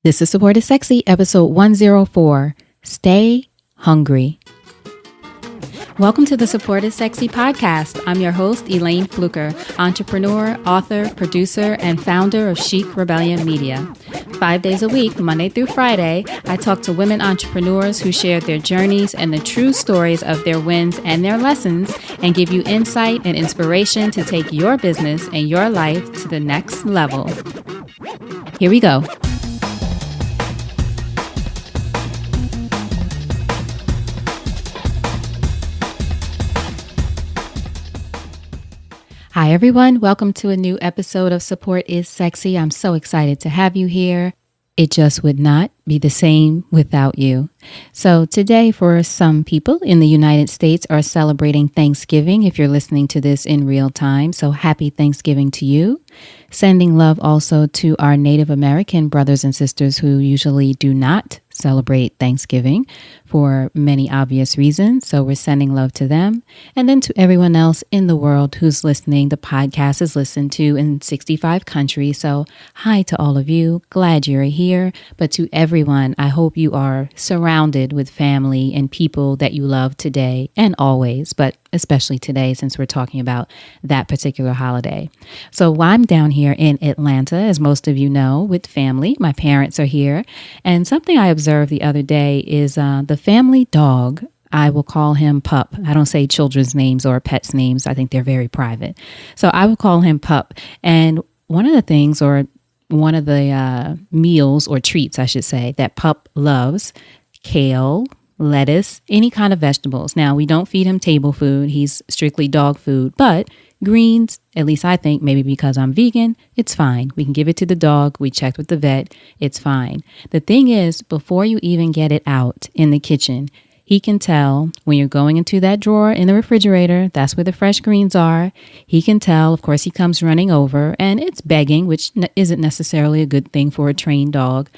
This is Support is Sexy, episode 104, Stay Hungry. Welcome to the Support is Sexy podcast. I'm your host, Elayne Fluker, entrepreneur, author, producer, and founder of Chic Rebellion Media. 5 days a week, Monday through Friday, I talk to women entrepreneurs who share their journeys and the true stories of their wins and their lessons, and give you insight and inspiration to take your business and your life to the next level. Here we go. Hi, everyone. Welcome to a new episode of Support is Sexy. I'm so excited to have you here. It just would not be the same without you. So today, for some people in the United States, are celebrating Thanksgiving if you're listening to this in real time. So happy Thanksgiving to you. Sending love also to our Native American brothers and sisters who usually do not celebrate Thanksgiving for many obvious reasons. So we're sending love to them. And then to everyone else in the world who's listening. The podcast is listened to in 65 countries. So hi to all of you. Glad you're here. But to everyone, I hope you are surrounded with family and people that you love today and always, but especially today since we're talking about that particular holiday. So I'm down here in Atlanta, as most of you know, with family. My parents are here. And something I observed the other day is the family dog. I will call him Pup. I don't say children's names or pets' names. I think they're very private. So I would call him Pup. And one of the things, or one of the meals or treats, I should say, that Pup loves, kale, lettuce, any kind of vegetables. Now, we don't feed him table food. He's strictly dog food, but greens, at least I think, maybe because I'm vegan, it's fine. We can give it to the dog. We checked with the vet. It's fine. The thing is, before you even get it out in the kitchen, he can tell when you're going into that drawer in the refrigerator, that's where the fresh greens are. He can tell, of course, he comes running over and it's begging, which isn't necessarily a good thing for a trained dog.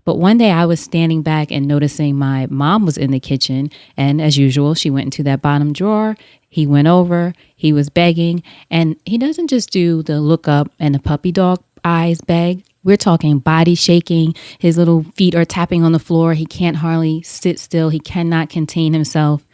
But one day I was standing back and noticing my mom was in the kitchen. And as usual, she went into that bottom drawer. He went over, he was begging, and he doesn't just do the look up and the puppy dog eyes beg. We're talking body shaking. His little feet are tapping on the floor. He can't hardly sit still. He cannot contain himself.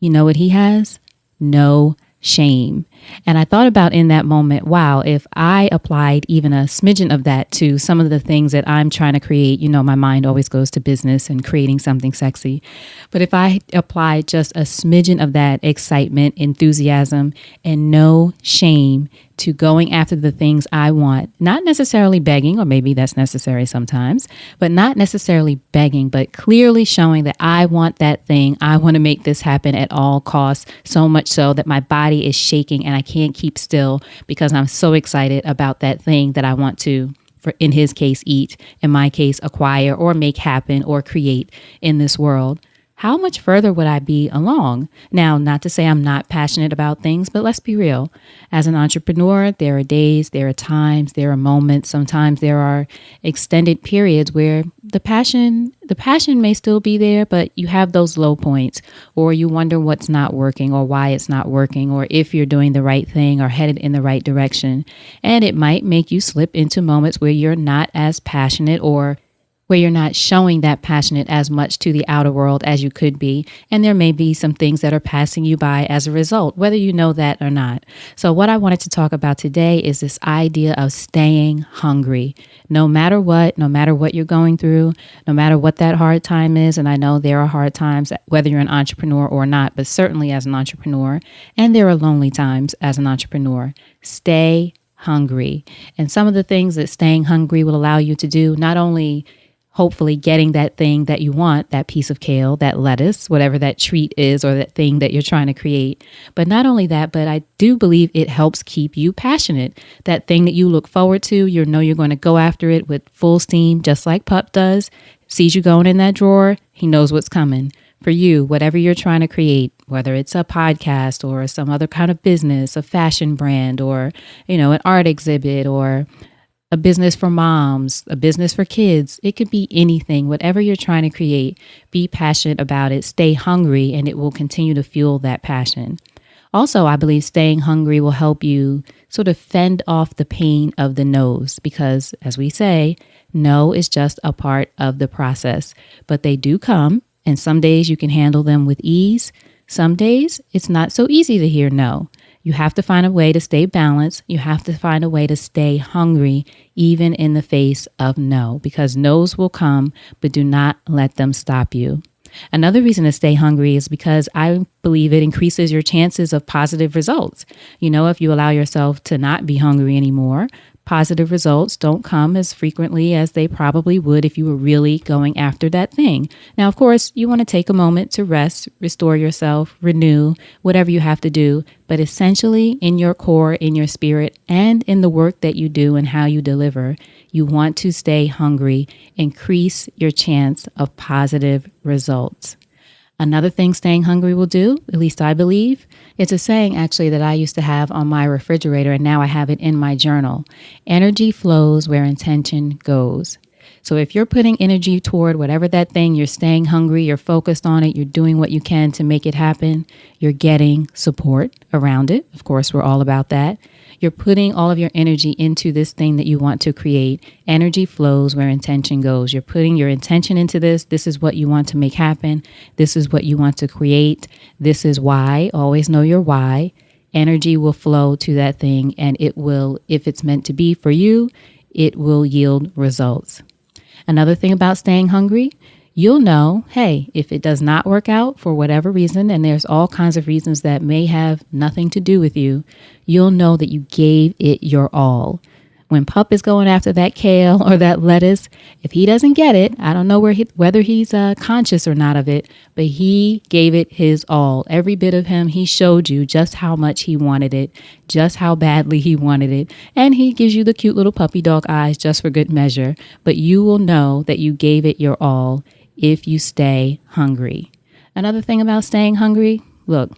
You know what he has? No shame. And I thought about in that moment, wow, if I applied even a smidgen of that to some of the things that I'm trying to create, you know, my mind always goes to business and creating something sexy. But if I applied just a smidgen of that excitement, enthusiasm, and no shame to going after the things I want, not necessarily begging, or maybe that's necessary sometimes, but not necessarily begging, but clearly showing that I want that thing. I want to make this happen at all costs, so much so that my body is shaking and I can't keep still because I'm so excited about that thing that I want to, for in his case, eat, in my case, acquire or make happen or create in this world. How much further would I be along? Now, not to say I'm not passionate about things, but let's be real. As an entrepreneur, there are days, there are times, there are moments. Sometimes there are extended periods where the passion may still be there, but you have those low points, or you wonder what's not working or why it's not working, or if you're doing the right thing or headed in the right direction. And it might make you slip into moments where you're not as passionate, or where you're not showing that passionate as much to the outer world as you could be. And there may be some things that are passing you by as a result, whether you know that or not. So what I wanted to talk about today is this idea of staying hungry. No matter what you're going through, no matter what that hard time is. And I know there are hard times, whether you're an entrepreneur or not, but certainly as an entrepreneur. And there are lonely times as an entrepreneur. Stay hungry. And some of the things that staying hungry will allow you to do, not only hopefully getting that thing that you want, that piece of kale, that lettuce, whatever that treat is or that thing that you're trying to create. But not only that, but I do believe it helps keep you passionate. That thing that you look forward to, you know you're going to go after it with full steam, just like Pup does. Sees you going in that drawer, he knows what's coming. For you, whatever you're trying to create, whether it's a podcast or some other kind of business, a fashion brand, or, you know, an art exhibit, or a business for moms, a business for kids. It could be anything. Whatever you're trying to create, be passionate about it, stay hungry, and it will continue to fuel that passion. Also, I believe staying hungry will help you sort of fend off the pain of the no's because, as we say, no is just a part of the process, but they do come. And some days you can handle them with ease. Some days it's not so easy to hear no. You have to find a way to stay balanced. You have to find a way to stay hungry, even in the face of no, because no's will come, but do not let them stop you. Another reason to stay hungry is because I believe it increases your chances of positive results. If you allow yourself to not be hungry anymore, positive results don't come as frequently as they probably would if you were really going after that thing. Now, of course, you want to take a moment to rest, restore yourself, renew, whatever you have to do. But essentially, in your core, in your spirit, and in the work that you do and how you deliver, you want to stay hungry, increase your chance of positive results. Another thing staying hungry will do, at least I believe, it's a saying actually that I used to have on my refrigerator, and now I have it in my journal. Energy flows where intention goes. So if you're putting energy toward whatever that thing, you're staying hungry, you're focused on it, you're doing what you can to make it happen, you're getting support around it. Of course, we're all about that. You're putting all of your energy into this thing that you want to create. Energy flows where intention goes. You're putting your intention into this. This is what you want to make happen. This is what you want to create. This is why. Always know your why. Energy will flow to that thing, and it will, if it's meant to be for you, it will yield results. Another thing about staying hungry, you'll know, hey, if it does not work out for whatever reason, and there's all kinds of reasons that may have nothing to do with you, you'll know that you gave it your all. When Pup is going after that kale or that lettuce, if he doesn't get it, I don't know whether he's conscious or not of it, but he gave it his all. Every bit of him, he showed you just how much he wanted it, just how badly he wanted it. And he gives you the cute little puppy dog eyes just for good measure. But you will know that you gave it your all if you stay hungry. Another thing about staying hungry, look,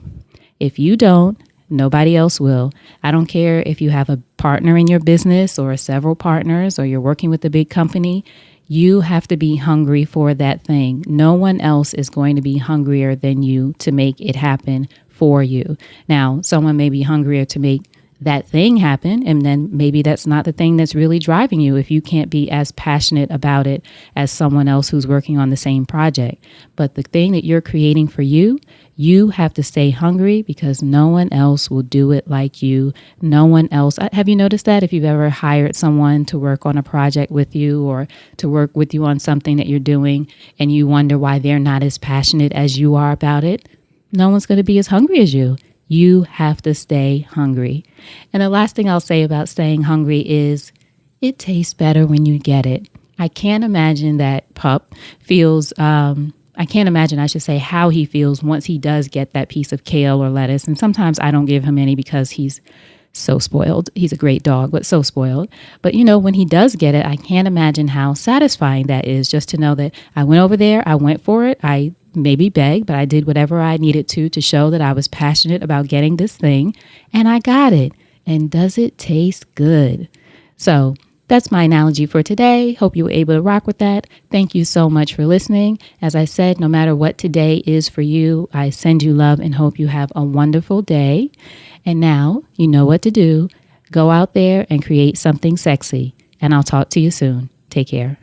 if you don't, nobody else will. I don't care if you have a partner in your business or several partners or you're working with a big company. You have to be hungry for that thing. No one else is going to be hungrier than you to make it happen for you. Now, someone may be hungrier to make that thing happen, and then maybe that's not the thing that's really driving you if you can't be as passionate about it as someone else who's working on the same project. But the thing that you're creating for you, you have to stay hungry because no one else will do it like you. No one else. Have you noticed that if you've ever hired someone to work on a project with you or to work with you on something that you're doing and you wonder why they're not as passionate as you are about it? No one's going to be as hungry as you. You have to stay hungry. And the last thing I'll say about staying hungry is it tastes better when you get it. I can't imagine that Pup feels, I can't imagine, I should say, how he feels once he does get that piece of kale or lettuce. And sometimes I don't give him any because he's so spoiled. He's a great dog, but so spoiled. But when he does get it, I can't imagine how satisfying that is just to know that I went over there, I went for it, I maybe begged, but I did whatever I needed to show that I was passionate about getting this thing, and I got it. And does it taste good? So that's my analogy for today. Hope you were able to rock with that. Thank you so much for listening. As I said, no matter what today is for you, I send you love and hope you have a wonderful day. And now you know what to do. Go out there and create something sexy. And I'll talk to you soon. Take care.